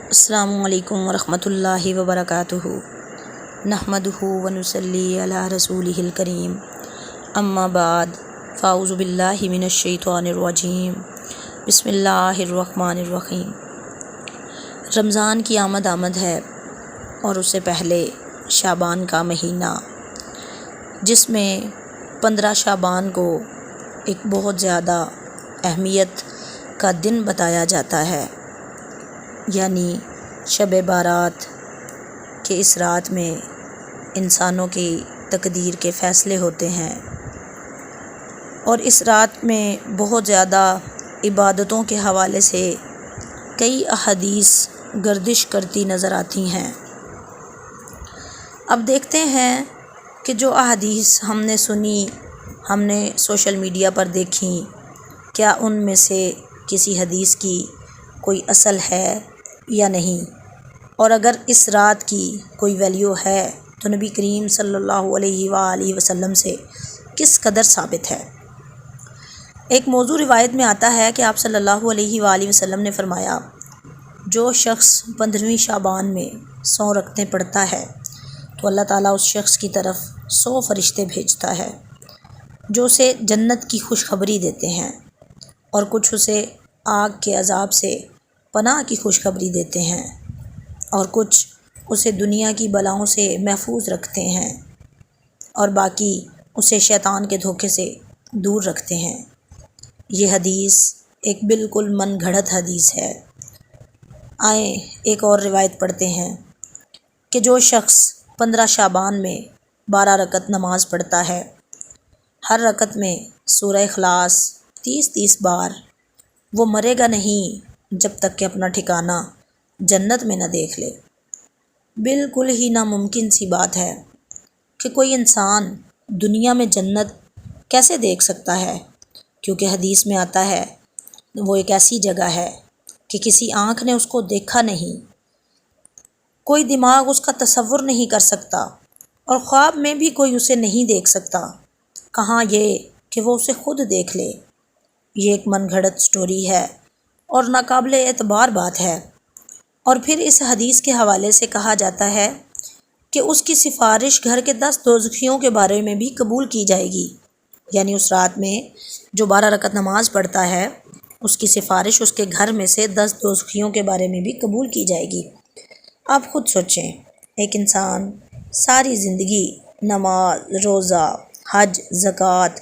السلام علیکم ورحمۃ اللہ وبرکاتہ۔ نحمدہ ونصلی علی رسولہ الکریم، اما بعد، فاعوذ باللہ من الشیطان الرجیم، بسم اللہ الرحمن الرحیم۔ رمضان کی آمد ہے اور اس سے پہلے شعبان کا مہینہ، جس میں 15 شعبان کو ایک بہت زیادہ اہمیت کا دن بتایا جاتا ہے، یعنی شب بارات کہ اس رات میں انسانوں کی تقدیر کے فیصلے ہوتے ہیں، اور اس رات میں بہت زیادہ عبادتوں کے حوالے سے کئی احادیث گردش کرتی نظر آتی ہیں۔ اب دیکھتے ہیں کہ جو احادیث ہم نے سنی، ہم نے سوشل میڈیا پر دیکھیں، کیا ان میں سے کسی حدیث کی کوئی اصل ہے یا نہیں، اور اگر اس رات کی کوئی ویلیو ہے تو نبی کریم صلی اللہ علیہ وآلہ وسلم سے کس قدر ثابت ہے۔ ایک موضوع روایت میں آتا ہے کہ آپ صلی اللہ علیہ وآلہ وسلم نے فرمایا، جو شخص 15ویں شعبان میں 100 رکعتیں پڑھتا ہے تو اللہ تعالیٰ اس شخص کی طرف 100 فرشتے بھیجتا ہے جو اسے جنت کی خوشخبری دیتے ہیں، اور کچھ اسے آگ کے عذاب سے پناہ کی خوشخبری دیتے ہیں، اور کچھ اسے دنیا کی بلاؤں سے محفوظ رکھتے ہیں، اور باقی اسے شیطان کے دھوکے سے دور رکھتے ہیں۔ یہ حدیث ایک بالکل من گھڑت حدیث ہے۔ آئیں ایک اور روایت پڑھتے ہیں کہ جو شخص 15 شعبان میں 12 رکعت نماز پڑھتا ہے، ہر رکعت میں سورہ اخلاص 30 بار، وہ مرے گا نہیں جب تک کہ اپنا ٹھکانہ جنت میں نہ دیکھ لے۔ بالکل ہی ناممکن سی بات ہے کہ کوئی انسان دنیا میں جنت کیسے دیکھ سکتا ہے، کیونکہ حدیث میں آتا ہے وہ ایک ایسی جگہ ہے کہ کسی آنکھ نے اس کو دیکھا نہیں، کوئی دماغ اس کا تصور نہیں کر سکتا، اور خواب میں بھی کوئی اسے نہیں دیکھ سکتا، کہاں یہ کہ وہ اسے خود دیکھ لے۔ یہ ایک من گھڑت سٹوری ہے اور ناقابل اعتبار بات ہے۔ اور پھر اس حدیث کے حوالے سے کہا جاتا ہے کہ اس کی سفارش گھر کے 10 دوزخیوں کے بارے میں بھی قبول کی جائے گی، یعنی اس رات میں جو 12 رکعت نماز پڑھتا ہے، اس کی سفارش اس کے گھر میں سے 10 دوزخیوں کے بارے میں بھی قبول کی جائے گی۔ آپ خود سوچیں، ایک انسان ساری زندگی نماز، روزہ، حج، زکوٰۃ،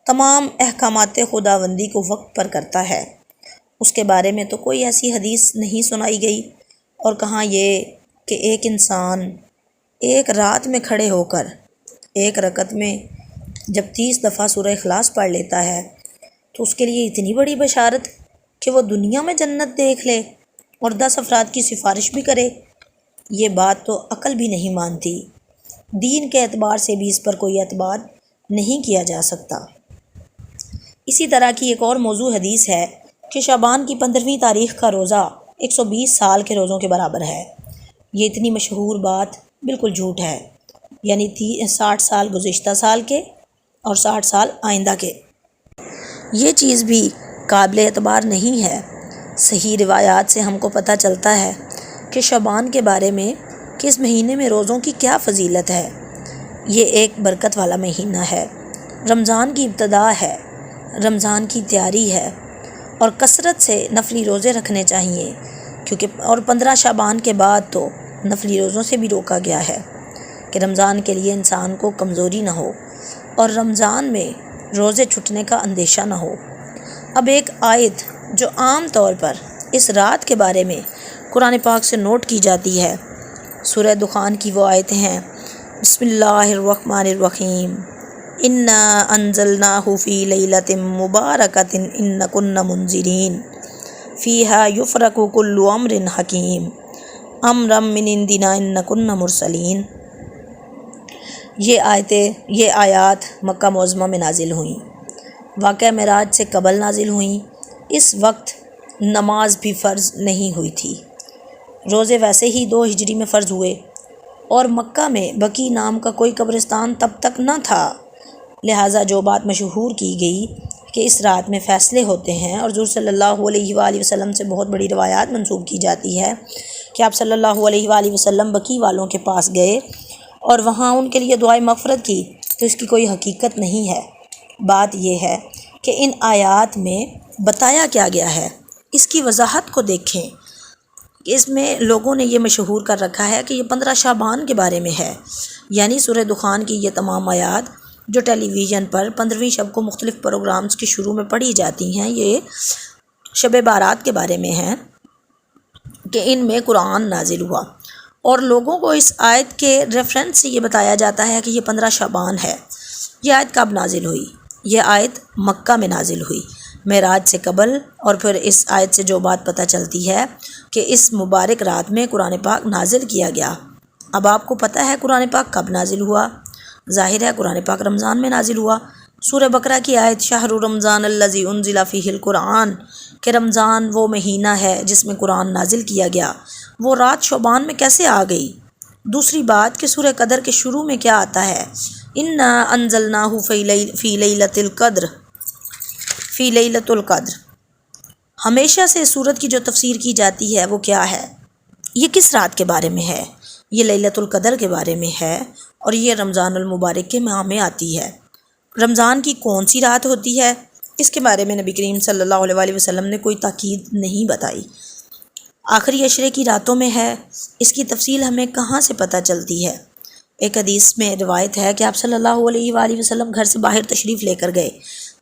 تمام احکامات خداوندی کو وقت پر کرتا ہے، اس کے بارے میں تو کوئی ایسی حدیث نہیں سنائی گئی، اور کہاں یہ کہ ایک انسان ایک رات میں کھڑے ہو کر ایک رکعت میں جب 30 دفعہ سورہ اخلاص پڑھ لیتا ہے تو اس کے لیے اتنی بڑی بشارت کہ وہ دنیا میں جنت دیکھ لے اور 10 افراد کی سفارش بھی کرے۔ یہ بات تو عقل بھی نہیں مانتی، دین کے اعتبار سے بھی اس پر کوئی اعتبار نہیں کیا جا سکتا۔ اسی طرح کی ایک اور موضوع حدیث ہے کہ شعبان کی 15ویں تاریخ کا روزہ 120 سال کے روزوں کے برابر ہے۔ یہ اتنی مشہور بات بالکل جھوٹ ہے، یعنی 60 سال گزشتہ سال کے اور 60 سال آئندہ کے۔ یہ چیز بھی قابل اعتبار نہیں ہے۔ صحیح روایات سے ہم کو پتہ چلتا ہے کہ شعبان کے بارے میں کہ اس مہینے میں روزوں کی کیا فضیلت ہے۔ یہ ایک برکت والا مہینہ ہے، رمضان کی ابتدا ہے، رمضان کی تیاری ہے، اور کثرت سے نفلی روزے رکھنے چاہیے، کیونکہ اور 15 شعبان کے بعد تو نفلی روزوں سے بھی روکا گیا ہے کہ رمضان کے لیے انسان کو کمزوری نہ ہو اور رمضان میں روزے چھٹنے کا اندیشہ نہ ہو۔ اب ایک آیت جو عام طور پر اس رات کے بارے میں قرآن پاک سے نوٹ کی جاتی ہے، سورہ دخان کی وہ آیتیں ہیں، بسم اللہ الرحمن الرحیم، انا انزلناہ فی لیلۃ مبارکۃ انا کنا منذرین فیہا یفرق کل امر حکیم امرا من عندنا انا کنا مرسلین۔ یہ آیات مکہ معظمہ میں نازل ہوئیں، واقعہ معراج سے قبل نازل ہوئیں۔ اس وقت نماز بھی فرض نہیں ہوئی تھی، روزے ویسے ہی 2 ہجری میں فرض ہوئے، اور مکہ میں بقیع نام کا کوئی قبرستان تب تک نہ تھا، لہٰذا جو بات مشہور کی گئی کہ اس رات میں فیصلے ہوتے ہیں، اور حضور صلی اللہ علیہ وآلہ وسلم سے بہت بڑی روایات منسوب کی جاتی ہے کہ آپ صلی اللہ علیہ وآلہ وسلم بقیع والوں کے پاس گئے اور وہاں ان کے لیے دعائے مغفرت کی، تو اس کی کوئی حقیقت نہیں ہے۔ بات یہ ہے کہ ان آیات میں بتایا کیا گیا ہے، اس کی وضاحت کو دیکھیں۔ اس میں لوگوں نے یہ مشہور کر رکھا ہے کہ یہ 15 شعبان کے بارے میں ہے، یعنی سورہ دخان کی یہ تمام آیات جو ٹیلی ویژن پر 15ویں شب کو مختلف پروگرامز کے شروع میں پڑھی جاتی ہیں، یہ شب بارات کے بارے میں ہیں کہ ان میں قرآن نازل ہوا، اور لوگوں کو اس آیت کے ریفرنس سے یہ بتایا جاتا ہے کہ یہ 15 شعبان ہے۔ یہ آیت کب نازل ہوئی؟ یہ آیت مکہ میں نازل ہوئی معراج سے قبل، اور پھر اس آیت سے جو بات پتہ چلتی ہے کہ اس مبارک رات میں قرآن پاک نازل کیا گیا۔ اب آپ کو پتہ ہے قرآن پاک کب نازل ہوا؟ ظاہر ہے قرآن پاک رمضان میں نازل ہوا۔ سورہ بقرہ کی آیت شہر رمضان الذی انزل فیہ القرآن، کہ رمضان وہ مہینہ ہے جس میں قرآن نازل کیا گیا، وہ رات شعبان میں کیسے آ گئی؟ دوسری بات کہ سورہ قدر کے شروع میں کیا آتا ہے؟ انا انزلناہ فی لیلۃ القدر، فی لیلۃ القدر۔ ہمیشہ سے سورت کی جو تفسیر کی جاتی ہے وہ کیا ہے؟ یہ کس رات کے بارے میں ہے؟ یہ لیلۃ القدر کے بارے میں ہے، اور یہ رمضان المبارک کے ماہ میں آتی ہے۔ رمضان کی کون سی رات ہوتی ہے؟ اس کے بارے میں نبی کریم صلی اللہ علیہ وآلہ وسلم نے کوئی تاکید نہیں بتائی۔ آخری عشرے کی راتوں میں ہے، اس کی تفصیل ہمیں کہاں سے پتہ چلتی ہے؟ ایک حدیث میں روایت ہے کہ آپ صلی اللہ علیہ وآلہ وسلم گھر سے باہر تشریف لے کر گئے،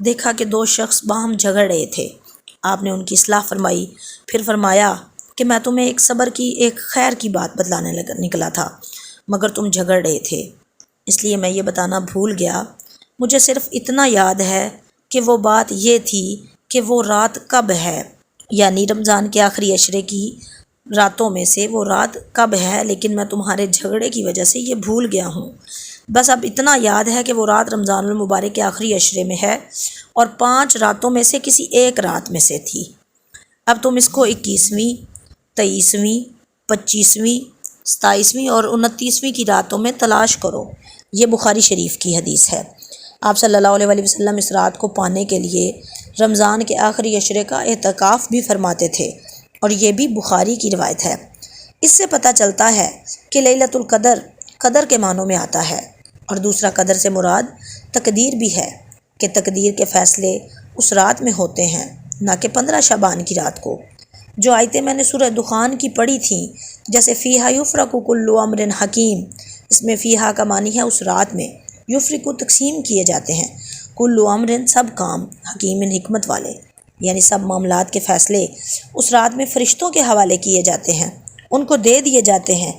دیکھا کہ 2 شخص باہم جھگڑ رہے تھے۔ آپ نے ان کی اصلاح فرمائی، پھر فرمایا کہ میں تمہیں ایک صبر کی، ایک خیر کی بات بتلانے نکلا تھا، مگر تم جھگڑ رہے تھے، اس لیے میں یہ بتانا بھول گیا۔ مجھے صرف اتنا یاد ہے کہ وہ بات یہ تھی کہ وہ رات کب ہے، یعنی رمضان کے آخری عشرے کی راتوں میں سے وہ رات کب ہے، لیکن میں تمہارے جھگڑے کی وجہ سے یہ بھول گیا ہوں۔ بس اب اتنا یاد ہے کہ وہ رات رمضان المبارک کے آخری عشرے میں ہے، اور 5 راتوں میں سے کسی ایک رات میں سے تھی۔ اب تم اس کو 21ویں، 23ویں، 25ویں، 27ویں اور 29ویں کی راتوں میں تلاش کرو۔ یہ بخاری شریف کی حدیث ہے۔ آپ صلی اللہ علیہ وآلہ وسلم اس رات کو پانے کے لیے رمضان کے آخری عشرے کا اعتکاف بھی فرماتے تھے، اور یہ بھی بخاری کی روایت ہے۔ اس سے پتہ چلتا ہے کہ لیلۃ القدر قدر کے معنوں میں آتا ہے، اور دوسرا قدر سے مراد تقدیر بھی ہے کہ تقدیر کے فیصلے اس رات میں ہوتے ہیں، نہ کہ 15 شعبان کی رات کو۔ جو آیتیں میں نے سورہ دخان کی پڑھی تھیں، جیسے فیہا یفرق کل امر حکیم، اس میں فیہا کا معنی ہے اس رات میں، یفرق تقسیم کیے جاتے ہیں، کل امر سب کام، حکیم حکمت والے، یعنی سب معاملات کے فیصلے اس رات میں فرشتوں کے حوالے کیے جاتے ہیں، ان کو دے دیے جاتے ہیں۔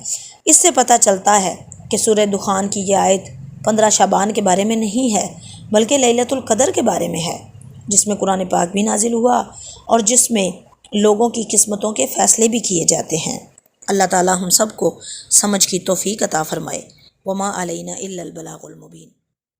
اس سے پتہ چلتا ہے کہ سورہ دخان کی یہ آیت 15 شعبان کے بارے میں نہیں ہے، بلکہ لیلۃ القدر کے بارے میں ہے، جس میں قرآن پاک بھی نازل ہوا اور جس میں لوگوں کی قسمتوں کے فیصلے بھی کیے جاتے ہیں۔ اللہ تعالی ہم سب کو سمجھ کی توفیق عطا فرمائے۔ وما علینا الا البلاغ المبین۔